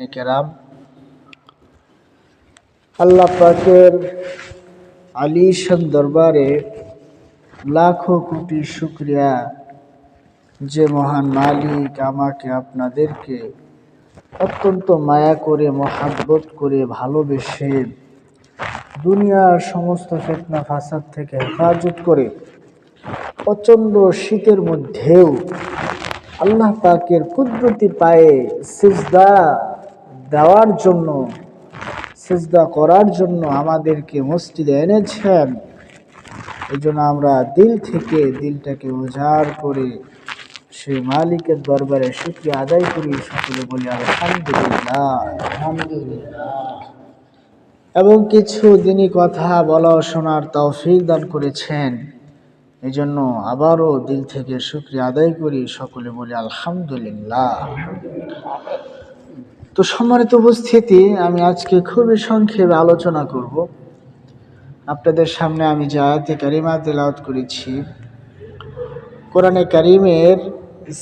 কেরাম, আল্লাহ পাকের আলিশান দরবারে লাখো কোটি শুকরিয়া যে মহান মালিক আমাকে আপনাদেরকে অত্যন্ত মায়া করে মহাব্বত করে ভালোবেসে দুনিয়ার সমস্ত ফিতনা ফাসাদ থেকে হেফাজত করে প্রচণ্ড শীতের মধ্যেও আল্লাহ পাকের কুদরতি পায়ে সিজদা দেওয়ার জন্য, সিজদা করার জন্য আমাদেরকে মসজিদে এনেছেন। এই জন্য আমরা দিলটাকে উজাড় করে সেই মালিকের দরবারে শুকরিয়া আদায় করি, সকলে বলি আলহামদুলিল্লাহ। এবং কিছু দিনই কথা বলা শোনার তৌফিক দান করেছেন, এই জন্য আবারও দিল থেকে শুকরিয়া আদায় করি, সকলে বলি আলহামদুলিল্লাহ। তো সম্মানিত উপস্থিতি, আমি আজকে খুবই সংক্ষেপে আলোচনা করব। আপনাদের সামনে আমি যে আয়াতে কারিমা তেলাওয়াত করেছি, কোরআনে কারিমের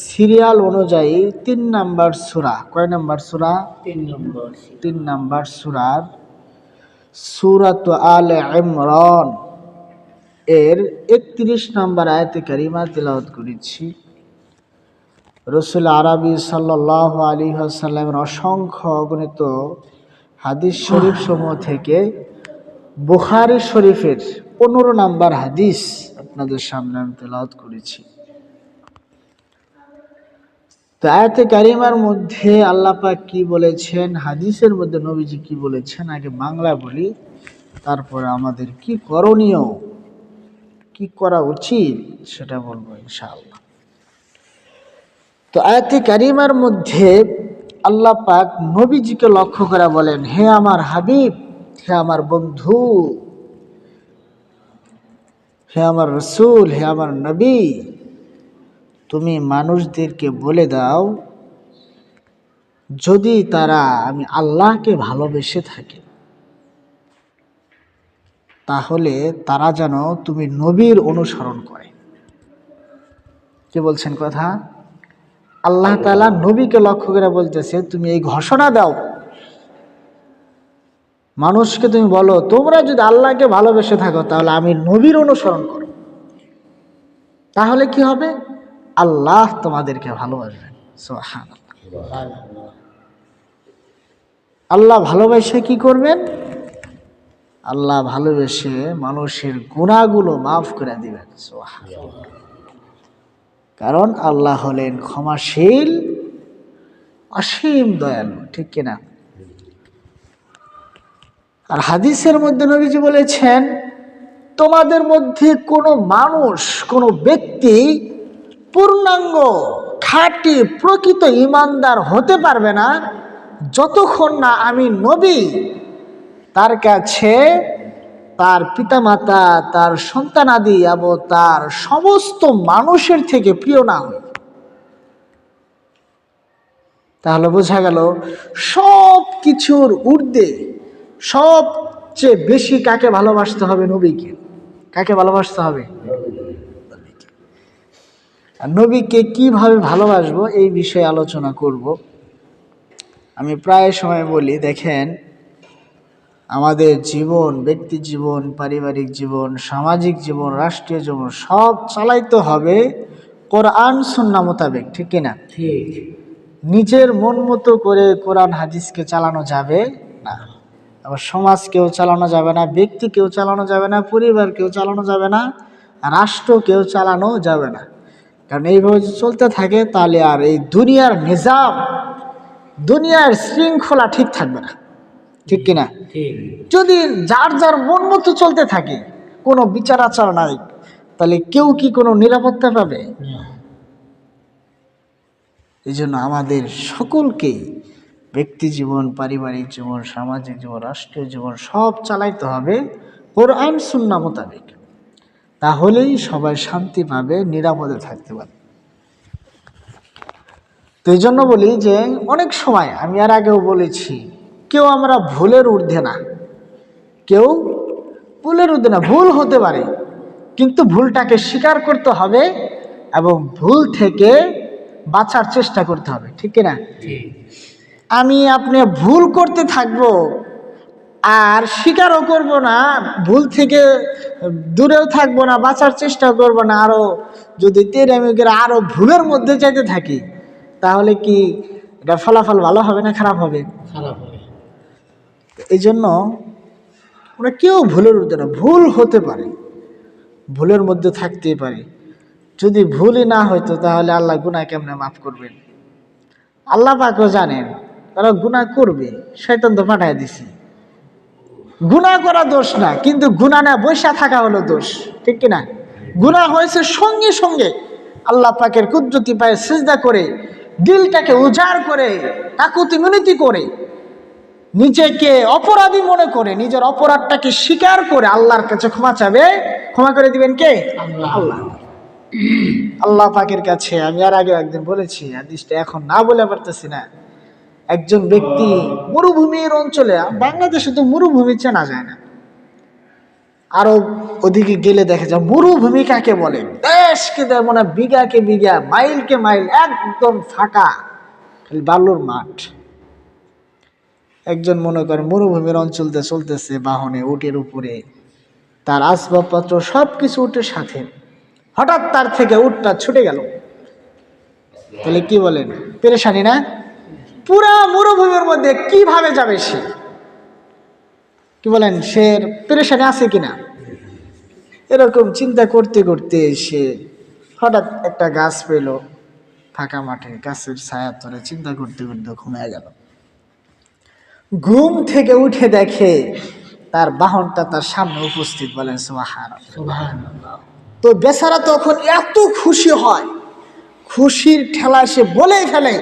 সিরিয়াল অনুযায়ী 3 নাম্বার সূরা। কয় নাম্বার সূরা? 3 নাম্বার সূরার সূরাত আলে ইমরান এর 31 নাম্বার আয়াতে কারিমা তেলাওয়াত করেছি। রাসূল আরবি সাল্লাল্লাহু আলাইহি ওয়াসাল্লামের অসংখ্য অগণিত হাদিস শরীফ সমূহ থেকে বুখারী শরীফের 15 নাম্বার হাদিস আপনাদের সামনে আমি তেলাওয়াত করেছি। তো আয়াতে কারিমার মধ্যে আল্লাহ পাক কি বলেছেন, হাদিসের মধ্যে নবীজি কি বলেছেন, আগে বাংলা বলি, তারপরে আমাদের কি করণীয়, কি করা উচিত সেটা বলবো ইনশাআল্লাহ। তো আয়াতে কারিমার মধ্যে আল্লাহ পাক নবীজিকে লক্ষ্য করে বলেন, হে আমার হাবিব, হে আমার বন্ধু, হে আমার রাসূল, হে আমার নবী, তুমি মানুষদেরকে বলে দাও যদি তারা আমি আল্লাহকে ভালোবেসে থাকে তাহলে তারা যেন তুমি নবীর অনুসরণ করে। কি বলছেন কথা? আল্লাহ তাআলা নবীকে লক্ষ্য করে বলতেছে, তুমি এই ঘোষণা দাও, মানুষকে তুমি বলো তোমরা যদি আল্লাহকে ভালোবেসে থাকো তাহলে আমি নবীর অনুসরণ করো, তাহলে কি হবে? আল্লাহ তোমাদেরকে ভালোবাসবেন। সুবহানাল্লাহ। আল্লাহ ভালোবেসে কি করবেন? আল্লাহ ভালোবেসে মানুষের গুনাহগুলো মাফ করে দিবেন। সুবহানাল্লাহ। কারণ আল্লাহ হলেন ক্ষমাশীল, অসীম দয়ালু, ঠিক কিনা? আর হাদিসের মধ্যে নবীজি বলেছেন, তোমাদের মধ্যে কোনো মানুষ, কোনো ব্যক্তি পূর্ণাঙ্গ খাঁটি প্রকৃত ঈমানদার হতে পারবে না যতক্ষণ না আমি নবী তার কাছে তার পিতামাতা, তার সন্তানাদি এবং তার সমস্ত মানুষের থেকে প্রিয় না হই। তাহলে বোঝা গেল সব কিছুর ঊর্ধ্বে সবচেয়ে বেশি কাকে ভালোবাসতে হবে? নবীকে। কাকে ভালোবাসতে হবে? আর নবীকে কিভাবে ভালোবাসবো এই বিষয়ে আলোচনা করব। আমি প্রায় সময় বলি, দেখেন আমাদের জীবন, ব্যক্তি জীবন, পারিবারিক জীবন, সামাজিক জীবন, রাষ্ট্রীয় জীবন সব চালাইতে হবে কোরআন সুন্নাহ মোতাবেক, ঠিক কিনা? ঠিক। নিজের মন মতো করে কোরআন হাদিসকে চালানো যাবে না। আবার সমাজকেও চালানো যাবে না, ব্যক্তিকেও চালানো যাবে না, পরিবারকেও চালানো যাবে না, রাষ্ট্রকেও চালানো যাবে না। কারণ এইভাবে যদি চলতে থাকে তাহলে আর এই দুনিয়ার নিজাম, দুনিয়ার শৃঙ্খলা ঠিক থাকবে না, ঠিক কিনা? যদি যার যার মন মতো চলতে থাকে, কোনো বিচার আচার নাই, তাহলে কেউ কি কোনো নিরাপত্তা পাবে? এই জন্য আমাদের সকলকেই ব্যক্তি জীবন, পারিবারিক জীবন, সামাজিক জীবন, রাষ্ট্রীয় জীবন সব চালাইতে হবে কোরআন সুন্নাহ মোতাবেক। তাহলেই সবাই শান্তি পাবে, নিরাপদে থাকতে পারবে। তো এই জন্য বলি যে অনেক সময়, আমি আর আগেও বলেছি, কেউ আমরা ভুলের ঊর্ধ্বে না, কেউ ভুলের ঊর্ধ্বে না। ভুল হতে পারে, কিন্তু ভুলটাকে স্বীকার করতে হবে এবং ভুল থেকে বাঁচার চেষ্টা করতে হবে, ঠিক কিনা? আমি আপনি ভুল করতে থাকবো আর স্বীকারও করব না, ভুল থেকে দূরেও থাকবো না, বাঁচার চেষ্টা করব না, আরো যদি তেরামি করে আরো ভুলের মধ্যে যেতে থাকি, তাহলে কি এটা ফলাফল ভালো হবে না খারাপ হবে? খারাপ হবে। এই জন্য আমরা কেউ ভুলের ঊর্ধ্বে না, ভুল হতে পারে, ভুলের মধ্যে থাকতেই পারে। যদি ভুলই না হইতো তাহলে আল্লাহ গুনাহ কেমনে মাফ করবেন? আল্লাহ পাকও জানেন তারা গুনাহ করবে, শয়তান তো পাঠায় দিছি। গুনাহ করা দোষ না, কিন্তু গুনাহ না বৈশা থাকা হলো দোষ, ঠিক কিনা? গুনাহ হয়েছে সঙ্গে সঙ্গে আল্লাহ পাকের কুদরতি পায়ে সিজদা করে, দিলটাকে উজাড় করে, কাকুতি মিনতি করে, নিজেকে অপরাধী মনে করে, নিজের অপরাধটাকে স্বীকার করে আল্লাহর কাছে ক্ষমা চাবে। ক্ষমা করে দিবেন কে? আল্লাহ। আল্লাহ পাকের কাছে আমি আর আগে একদিন বলেছি, হাদিসটা এখন না বলে পারতেছি না। একজন ব্যক্তি মরুভূমির অঞ্চলে, বাংলাদেশে তো মরুভূমি চেনা যায় না, আরো ওদিকে গেলে দেখা যায় মরুভূমি কাকে বলে। দেশকে দেয় মনে বিঘাকে বিঘা, মাইলকে মাইল, একদম ফাঁকা, খালি বালুর মাঠ। একজন মনে করেন মরুভূমির অঞ্চলতে চলতেছে বাহনে, উটের উপরে, তার আসবাবপত্র সবকিছু উটের সাথে, হঠাৎ তার থেকে উটটা ছুটে গেল, তাহলে কি বলেন? পেরেশানি না? পুরা মরুভূমির মধ্যে কিভাবে যাবে সে? কি বলেন? সে পেরেশানি আছে কিনা? এরকম চিন্তা করতে করতে সে হঠাৎ একটা গাছ পেল ফাঁকা মাঠে, গাছের ছায়া তলে চিন্তা করতে করতে ঘুমিয়ে গেল। ঘুম থেকে উঠে দেখে তার বাহনটা তার সামনে উপস্থিত। বলেন সুবহানাল্লাহ। তো বেচারা তখন এত খুশি হয়, খুশির ঠেলা সে বলেই ফেলে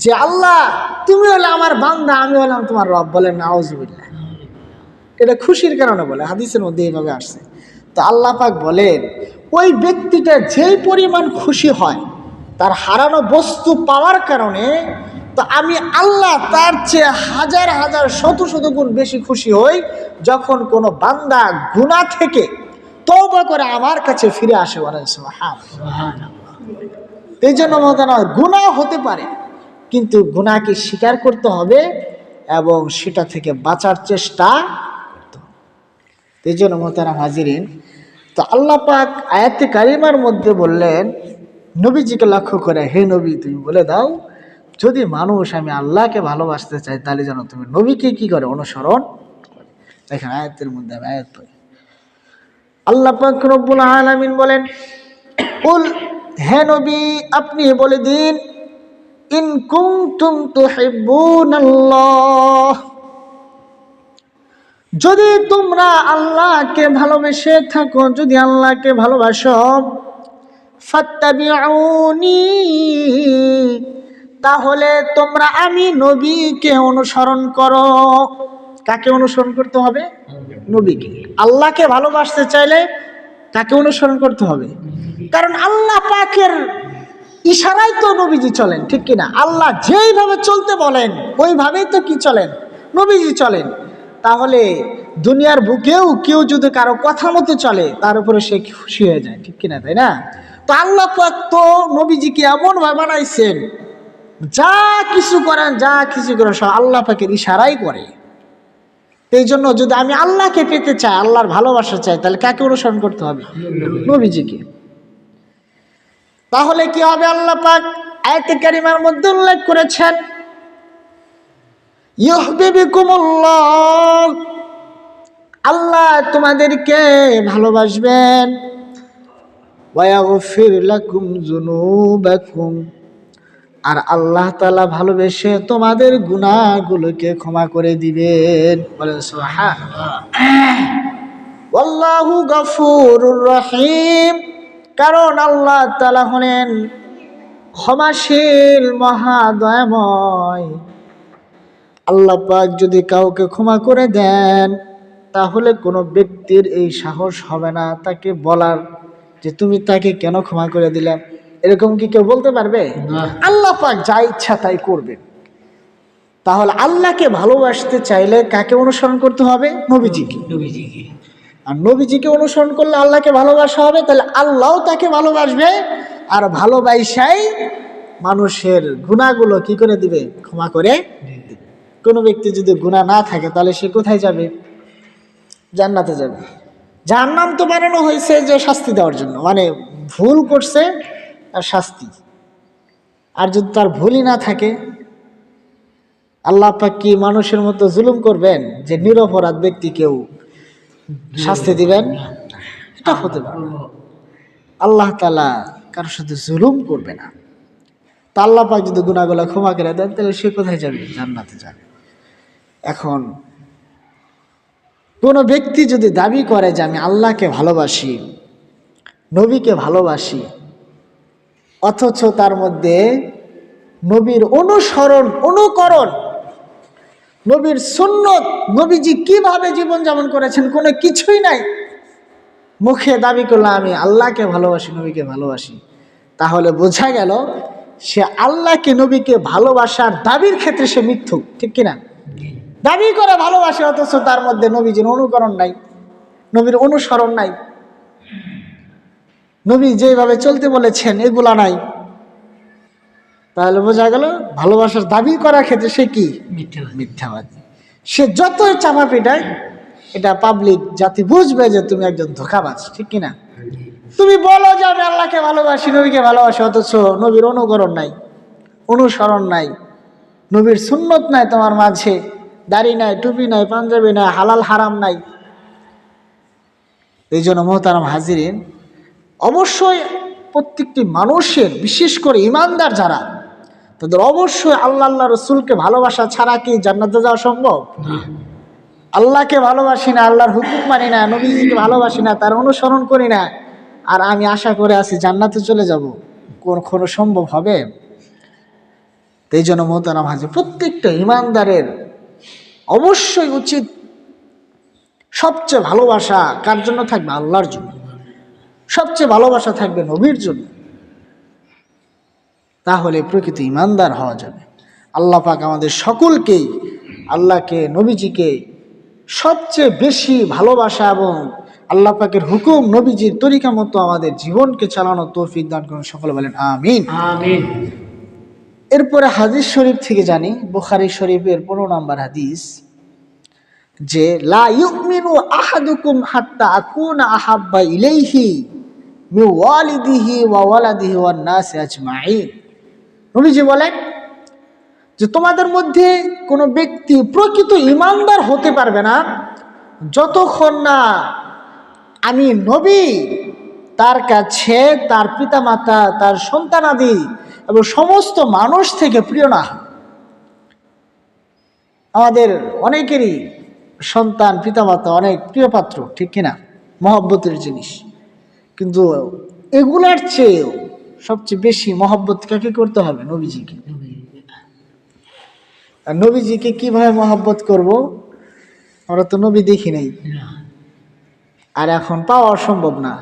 যে আল্লাহ তুমি হলে আমার বান্দা, আমি হলাম তোমার রব। বলেন নাউজুবিল্লাহ। এটা খুশির কারণে বলে, হাদিসের মধ্যে এইভাবে আসছে। তো আল্লাহ পাক বলেন ওই ব্যক্তিটা যেই পরিমাণ খুশি হয় তার হারানো বস্তু পাওয়ার কারণে, তো আমি আল্লাহ তার চেয়ে হাজার হাজার শত শত গুণ বেশি খুশি হই যখন কোনো বান্দা গুনাহ থেকে তওবা করে আমার কাছে ফিরে আসে। বলেন সুবহানাল্লাহ। এই জন্য মহতারাম, গুনাহ হতে পারে কিন্তু গুনাহকে স্বীকার করতে হবে এবং সেটা থেকে বাঁচার চেষ্টা করতে হবে। এই জন্য মহতারাম হাজিরিন, তো আল্লাহ পাক আয়াতে কারিমার মধ্যে বললেন নবীজিকে লক্ষ্য করে, হে নবী তুমি বলে দাও যদি মানুষ আমি আল্লাহকে ভালোবাসতে চাই তাহলে যেন তুমি নবীকে কি করে? অনুসরণ করে। দেখেন আয়াতের মধ্যে আমি আয়াত পড়ি। আল্লাহ পাক রব্বুল আলামিন বলেন কুল, হে নবী আপনি বলে দিন, ইন কুনতুম তুহিব্বুনাল্লাহ, যদি তোমরা আল্লাহকে ভালোবেসে থাকো, যদি আল্লাহকে ভালোবাসো, ফাত্তাবিউনি, তাহলে তোমরা আমি নবীকে অনুসরণ করো। কাকে অনুসরণ করতে হবে? নবীকে। আল্লাহকে ভালোবাসতে চাইলে কাকে অনুসরণ করতে হবে? কারণ আল্লাহ পাকের ইশারায় তো নবীজি চলেন, ঠিক কিনা? আল্লাহ যেইভাবে চলতে বলেন ওইভাবেই তো কি চলেন? নবীজি চলেন। তাহলে দুনিয়ার বুকেও কেউ যদি কারো কথা মতো চলে তার উপরে সে খুশি হয়ে যায়, ঠিক কিনা? তাই না? তো আল্লাহ পাক তো নবীজিকে এমন ভাবে বানাইছেন, যা কিছু করেন, যা কিছু করেন সব আল্লাহ পাকের ইশারাই করে। এই জন্য যদি আমি আল্লাহকে পেতে চাই, আল্লাহর ভালোবাসা চাই, তাহলে কাকে অনুসরণ করতে হবে? নবীজিকে। তাহলে কি হবে? আল্লাহ পাক আয়াতে কারিমার মধ্যে উল্লেখ করেছেন ইউহিব্বুকুমুল্লাহ, আল্লাহ তোমাদেরকে ভালোবাসবেন, ওয়া ইয়াগফির লাকুম যুনুবাকুম, আর আল্লাহ তাআলা ভালোবেসে তোমাদের গুনাহগুলোকে ক্ষমা করে দিবেন। বলেন সুবহানাল্লাহ। ওয়াল্লাহু গফুরুর রহিম, কারণ আল্লাহ তাআলা হলেন ক্ষমাশীল, মহাদয়াময়। আল্লাহ পাক যদি কাউকে ক্ষমা করে দেন তাহলে কোনো ব্যক্তির এই সাহস হবে না তাকে বলার যে তুমি তাকে কেন ক্ষমা করে দিলাম। এরকম কি কেউ বলতে পারবে? আল্লাহ পাক যা ইচ্ছা তাই করবেন। তাহলে আল্লাহকে ভালোবাসতে চাইলে কাকে অনুসরণ করতে হবে? নবীজিকে। আর নবীজিকে অনুসরণ করলে আল্লাহকে ভালোবাসা হবে, তাহলে আল্লাহও তাকে ভালোবাসবে, আর ভালোবাসাই মানুষের গুনাহগুলো কি করে দিবে? ক্ষমা করে দিবে। কোনো ব্যক্তি যদি গুনাহ না থাকে তাহলে সে কোথায় যাবে? জান্নাতে যাবে। জাহান্নাম তো বানানো হয়েছে যে শাস্তি দেওয়ার জন্য, মানে ভুল করছে আর শাস্তি। আর যদি তার ভুলই না থাকে, আল্লাহ পাক কি মানুষের মতো জুলুম করবেন যে নিরপরাধ ব্যক্তিকেও শাস্তি দিবেন? এটা হতে পারে না। আল্লাহ তাআলা কারোর সাথে জুলুম করবে না। তা আল্লাহ পাক যদি গুনাহগুলো ক্ষমা করে দেন তাহলে সে কোথায় যাবে? জান্নাতে যাবে। এখন কোনো ব্যক্তি যদি দাবি করে যে আমি আল্লাহকে ভালোবাসি, নবীকে ভালোবাসি, অথচ তার মধ্যে নবীর অনুকরণ, নবীর সুন্নত, নবীজি কিভাবে জীবনযাপন করেছেন কোনো কিছুই নাই, মুখে দাবি করলাম আমি আল্লাহকে ভালোবাসি, নবীকে ভালোবাসি, তাহলে বোঝা গেল সে আল্লাহকে নবীকে ভালোবাসার দাবির ক্ষেত্রে সে মিথ্যুক, ঠিক কিনা? দাবি করে ভালোবাসে অথচ তার মধ্যে নবীজির অনুকরণ নাই, নবীর অনুসরণ নাই, নবী যেভাবে চলতে বলেছেন এগুলা নাই, তাহলে বোঝা গেল ভালোবাসার দাবি করার ক্ষেত্রে সে কি? মিথ্যাবাদী। সে যতই চাপা পিটায়, এটা পাবলিক জাতি বুঝবে যে তুমি একজন ধোঁকাবাজ, ঠিক কিনা? তুমি বলো যে আমি আল্লাহকে ভালোবাসি, নবীকে ভালোবাসি, অথচ নবীর অনুকরণ নাই, অনুসরণ নাই, নবীর সুন্নত নাই তোমার মাঝে, দাড়ি নাই, টুপি নাই, পাঞ্জাবি নাই, হালাল হারাম নাই। এই জন্য মোহতারাম হাজিরিন, অবশ্যই প্রত্যেকটি মানুষের, বিশেষ করে ইমানদার যারা, তাদের অবশ্যই আল্লাহ রসুলকে ভালোবাসা ছাড়া কি জান্নাতে যাওয়া সম্ভব? আল্লাহকে ভালোবাসি না, আল্লাহর হুকুম মানি না, নবীজিকে ভালোবাসি না, তার অনুসরণ করি না, আর আমি আশা করে আছি জান্নাতে চলে যাব, কোনো সম্ভব হবে? এই জন্য মোহতারাম হাজির, প্রত্যেকটা ইমানদারের অবশ্যই উচিত সবচেয়ে ভালোবাসা কার জন্য থাকবে? আল্লাহর জন্য। সবচেয়ে ভালোবাসা থাকবে নবীর জন্য। তাহলে প্রকৃত ইমানদার হওয়া যাবে। আল্লাহ পাক আমাদের সকলকেই আল্লাহকে, নবীজিকে সবচেয়ে বেশি ভালোবাসা এবং আল্লাহ পাকের হুকুম, নবীজির তরিকা মতো আমাদের জীবনকে চালানোর তৌফিক দান করুন। সকলে বলেন আমিন। আমিন। এরপরে হাদিস শরীফ থেকে জানি, বুখারী শরীফের 15 নম্বর হাদিস, যে লা ইউমিনু আহাদুকুম হাত্তা আকুনা আহাব্বা ইলাইহি মিন ওয়ালিদিহি ওয়া ওয়ালাদিহি ওয়ান নাস আজমাইন। নবীজি বলেন যে তোমাদের মধ্যে কোনো ব্যক্তি প্রকৃত ইমানদার হতে পারবে না যতক্ষণ না আমি নবী তার কাছে তার পিতামাতা, তার সন্তানাদি এবং সমস্ত মানুষ থেকে প্রিয় না। আমাদের অনেকেরই সন্তান, পিতামাতা অনেক প্রিয় পাত্র, ঠিক কিনা? মহব্বতের জিনিস। কিন্তু এগুলার চেয়েও সবচেয়ে বেশি মহব্বত কাকে করতে হবে? নবীজিকে। আর নবীজিকে কিভাবে মহব্বত করব? আমরা তো নবী দেখি নাই, আর এখন পাওয়া সম্ভব না।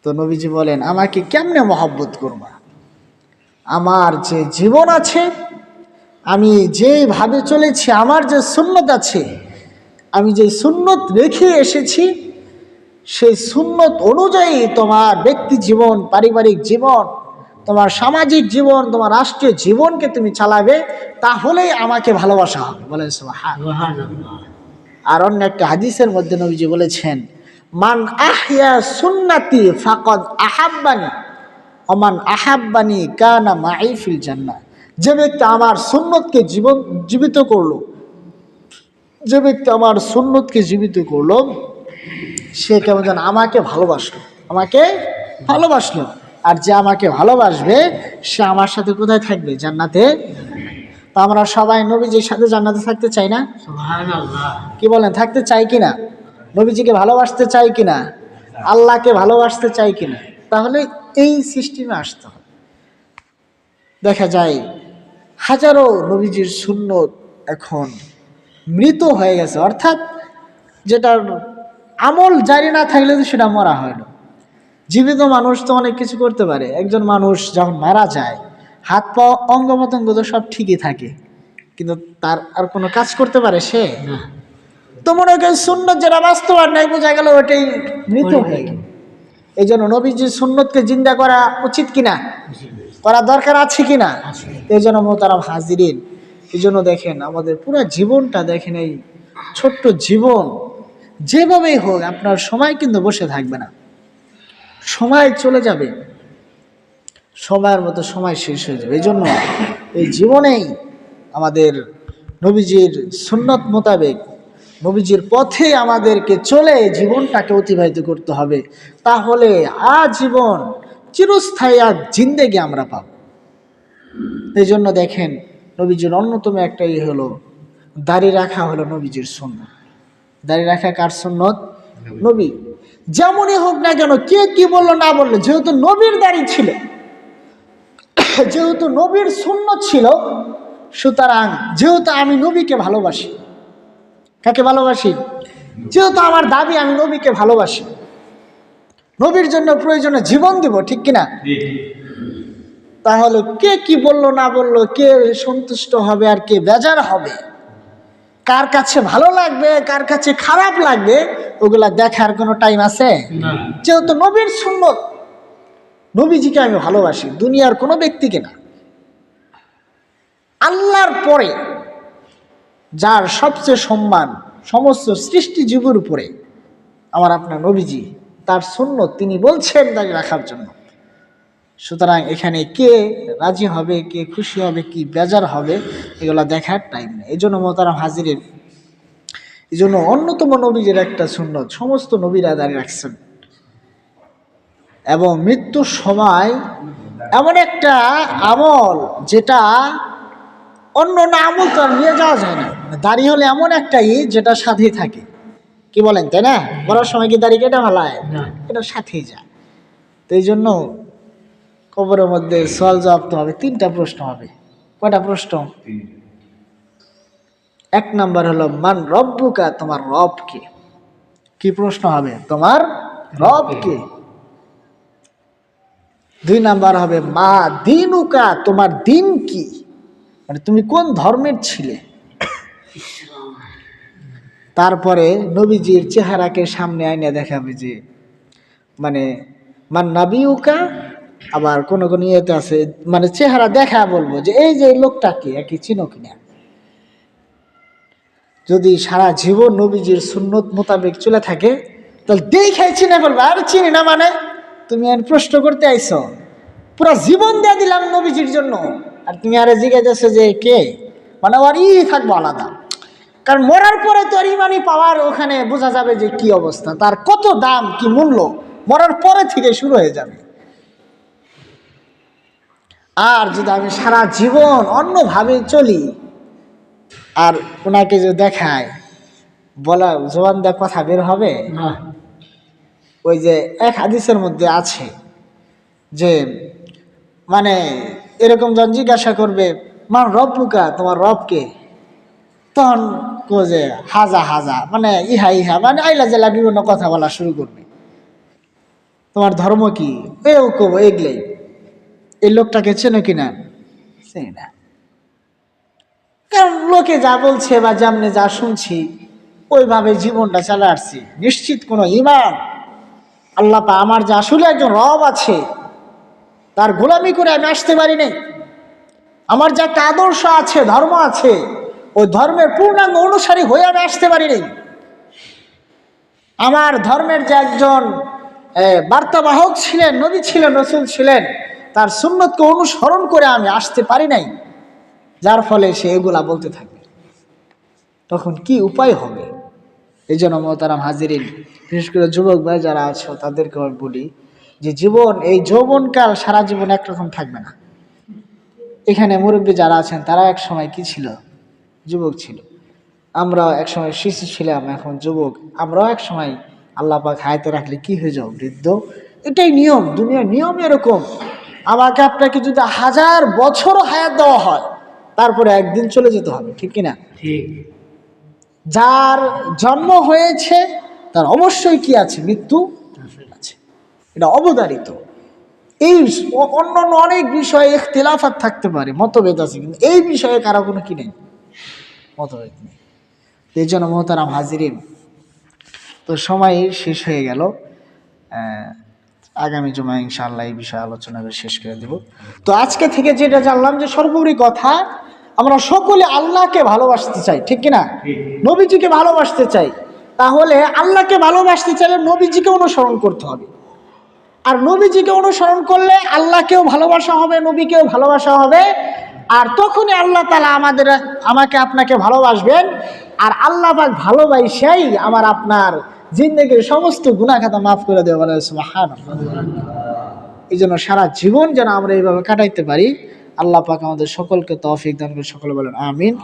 তো নবীজি বলেন আমাকে কেমনে মহব্বত করবা? আমার যে জীবন আছে, আমি যেভাবে চলেছি, আমার যে সুন্নত আছে, আমি যে সুন্নত রেখে এসেছি, সেই সুন্নত অনুযায়ী তোমার ব্যক্তি জীবন, পারিবারিক জীবন, তোমার সামাজিক জীবন, তোমার রাষ্ট্রীয় জীবনকে তুমি চালাবে, তাহলেই আমাকে ভালোবাসা হবে। বলেন সুবহানাল্লাহ। আর অন্য একটা হাদিসের মধ্যে নবীজি বলেছেন, মান আহইয়া সুন্নতি ফাকাদ আহাব্বানি ওয়া মান আহাব্বানি কানা মাই ফিল জান্নাহ। যে ব্যক্তি আমার সুন্নতকে জীবিত করলো, যে ব্যক্তি আমার সুন্নতকে জীবিত করলো, সে কেমন যেন আমাকে ভালোবাসলো, আমাকে ভালোবাসলো। আর যে আমাকে ভালোবাসবে সে আমার সাথে কোথায় থাকবে? জান্নাতে। তো আমরা সবাই নবীজির সাথে জান্নাতে থাকতে চাই না? সুবহানাল্লাহ। কি বলেন, থাকতে চাই কিনা? নবীজিকে ভালোবাসতে চাই কিনা? আল্লাহকে ভালোবাসতে চাই কিনা? তাহলে এই সিস্টেমে আসতে হবে। দেখা যায় হাজারো নবীজির সুন্নত এখন মৃত হয়ে গেছে, অর্থাৎ যেটার আমল জারি না থাকলে তো সেটা মরা হয় না। জীবিত মানুষ তো অনেক কিছু করতে পারে। একজন মানুষ যখন মারা যায়, হাত পা অঙ্গ প্রত্যঙ্গ তো সব ঠিকই থাকে, কিন্তু তার আর কোনো কাজ করতে পারে সে? তো মনে করেন সুন্নত যেটা বাস্তবায়ন নাই, বোঝা গেল ওটাই মৃত হয়ে গেল। এই জন্য নবীজির সুন্নতকে জিন্দা করা উচিত কিনা? করা দরকার আছে কি না? এই জন্য মোহতারাম হাজিরিন, এই জন্য দেখেন আমাদের পুরো জীবনটা দেখেন, এই ছোট্ট জীবন যেভাবেই হোক আপনার সময় কিন্তু বসে থাকবে না, সময় চলে যাবে, সময়ের মতো সময় শেষ হয়ে যাবে। এই জন্য এই জীবনেই আমাদের নবীজির সুন্নত মোতাবেক, নবীজির পথে আমাদেরকে চলে জীবনটাকে অতিবাহিত করতে হবে, তাহলে আজীবন চিরস্থায়ী আর জিন্দেগি আমরা পাব। এই জন্য দেখেন নবীজির অন্যতম একটাই হলো দাড়ি রাখা হলো নবীজির সুন্নত। দাড়ি রাখা কার সুন্নত? নবী। যেমনই হোক না কেন, কে কি বললো না বললো, যেহেতু নবীর দাড়ি ছিল, যেহেতু নবীর সুন্নত ছিল, সুতরাং যেহেতু আমি নবীকে ভালোবাসি, কাকে ভালোবাসি? যেহেতু আমার দাবি আমি নবীকে ভালোবাসি, নবীর জন্য প্রয়োজনে জীবন দিব, ঠিক কিনা? তাহলে কে কি বললো না বললো, কে সন্তুষ্ট হবে আর কে বেজার হবে, কার কাছে ভালো লাগবে কার কাছে খারাপ লাগবে, ওগুলা দেখার কোনো টাইম আছে? যেহেতু নবীর সুন্নত, নবীজিকে আমি ভালোবাসি, দুনিয়ার কোনো ব্যক্তিকে না। আল্লাহর পরে যার সবচেয়ে সম্মান সমস্ত সৃষ্টি জীবের উপরে আমার আপনার নবীজি, তার সুন্নত তিনি বলছেন দাঁড়িয়ে রাখার জন্য। সুতরাং এখানে কে রাজি হবে, কে খুশি হবে, কি বেজার হবে, এগুলো দেখার টাইম নেই। এই জন্য মোহতারাম হাজিরের, এই জন্য অন্যতম নবীজির একটা সুন্নত সমস্ত নবীরা দাঁড়িয়ে রাখছেন। এবং মৃত্যুর সময় এমন একটা আমল যেটা অন্য না আমল তো আর নিয়ে যাওয়া যায় না, দাড়ি হলে এমন একটাই যেটা সাথেই থাকে, কি বলেন তাই না? মরার সময় কি দাড়ি কেটে ফেলায়? এটা সাথেই যায়। তো এই জন্য কবরের মধ্যে সওয়াল জবাব তো হবে, 3টা প্রশ্ন হবে। কয়টা প্রশ্ন? এক নাম্বার হলো মান রব্বুকা, তোমার রব কে? কি প্রশ্ন হবে? তোমার রব কে। 2 নাম্বার হবে মা দিনুকা, তোমার দিন কি, মানে তুমি কোন ধর্মের ছিলে। তারপরে নবীজির চেহারাকে সামনে আইনে দেখাবে যে মানে মান নাবিউকা, আবার কোন কোন ইয়েতে আছে মানে চেহারা দেখা বলবো যে এই যে লোকটাকে একই চিনো কিনা। যদি সারা জীবন নবীজির সুন্নত মোতাবেক চলে থাকে তাহলে দেখাই চিনে বলবো, আর চিনি না মানে তুমি আর প্রশ্ন করতে আইছো, পুরো জীবন দিয়ে দিলাম নবীজির জন্য, আর তুমি আরে জিজ্ঞাসা যে কে, মানে আর থাকবো আলাদা। কারণ মরার পরে তো আর ইমানি পাওয়ার ওখানে বোঝা যাবে যে কি অবস্থা, তার কত দাম কি মূল্য মরার পরে থেকে শুরু হয়ে যাবে। আর যদি আমি সারা জীবন অন্যভাবে চলি আর ওনাকে যে দেখায়, বলা জবান দেওয়া কথা বের হবে না। ওই যে এক হাদিসের মধ্যে আছে যে মানে এরকম জন জিজ্ঞাসা করবে মান রব্বুকা, তোমার রবকে, তখন কোজে হাজা হাজা মানে ইহা ইহা মানে আইলা জেলা বিভিন্ন কথা বলা শুরু করবে। তোমার ধর্ম কি, এও কব এগলেই। এই লোকটাকে চেনো কিনা? চিনি না। কারণ লোকে যা বলছে বা যেমনি যা শুনছি ওইভাবে জীবনটা চালা আসছি। নিশ্চিত কোনো ইমান আল্লাহ পা আমার যে আসলে একজন রব আছে তার গোলামি করে আমি আসতে পারি নাই। আমার যে একটা আদর্শ আছে, ধর্ম আছে, ওই ধর্মের পূর্ণাঙ্গ অনুসারী হয়ে আমি আসতে পারি নাই। আমার ধর্মের যে একজন বার্তাবাহক ছিলেন, নবী ছিলেন, রসুল ছিলেন, তার সুন্নতকে অনুসরণ করে আমি আসতে পারি নাই, যার ফলে সে এগুলা বলতে থাকবে। তখন কি উপায় হবে? এই জন্য মোহতারাম হাজিরিন, বিশেষ করে যুবক ভাই যারা আছো তাদেরকে আমি বলি যে জীবন, এই যৌবনকাল সারা জীবন একরকম থাকবে না। এখানে মুরব্বী যারা আছেন তারা এক সময় কি ছিল? যুবক ছিল। আমরাও এক সময় শিশু ছিলাম, এখন যুবক। আমরাও এক সময় আল্লাহ পাক হায়াতে রাখলে কি হয়ে যাও? বৃদ্ধ। এটাই নিয়ম, দুনিয়ার নিয়ম এরকম। আমাকে আপনাকে যদি 1000 বছরও হায়াত দেওয়া হয় তারপরে একদিন চলে যেতে হবে, ঠিক কিনা? ঠিক। যার জন্ম হয়েছে তার অবশ্যই কি আছে? মৃত্যু আছে, এটা অবধারিত। এই অন্য অনেক বিষয়ে ইখতিলাফাত থাকতে পারে, মতভেদ আছে, কিন্তু এই বিষয়ে কারো কোনো কি নেই, মতভেদ নেই। এই জন্য মোহতারাম হাজিরিন, তো সময় শেষ হয়ে গেল। আগামী জুমায় ইনশাআল্লাহ এই বিষয়ে আলোচনা করে শেষ করে দেব। তো আজকে থেকে যেটা জানলাম যে সর্বোপরি কথা, আমরা সকলে আল্লাহকে ভালোবাসতে চাই, ঠিক কিনা? নবীজিকে ভালোবাসতে চাই। তাহলে আল্লাহকে ভালোবাসতে চাইলে নবীজিকে অনুসরণ করতে হবে। আর নবীজিকে অনুসরণ করলে আল্লাহকেও ভালোবাসা হবে, নবীকেও ভালোবাসা হবে। আর তখনই আল্লাহ তাআলা আমাকে আপনাকে ভালোবাসবেন। আর আল্লাহ পাক ভালোবাসাই আমার আপনার জিন্দেগির সমস্ত গুনাহ খাতা মাফ করে দেবে, বলে সুবহানাল্লাহ। এই জন্য সারা জীবন যেন আমরা এইভাবে কাটাইতে পারি, আল্লাহ পাক আমাদের সকলকে তৌফিক দান করে, সকলে বলেন আমিন।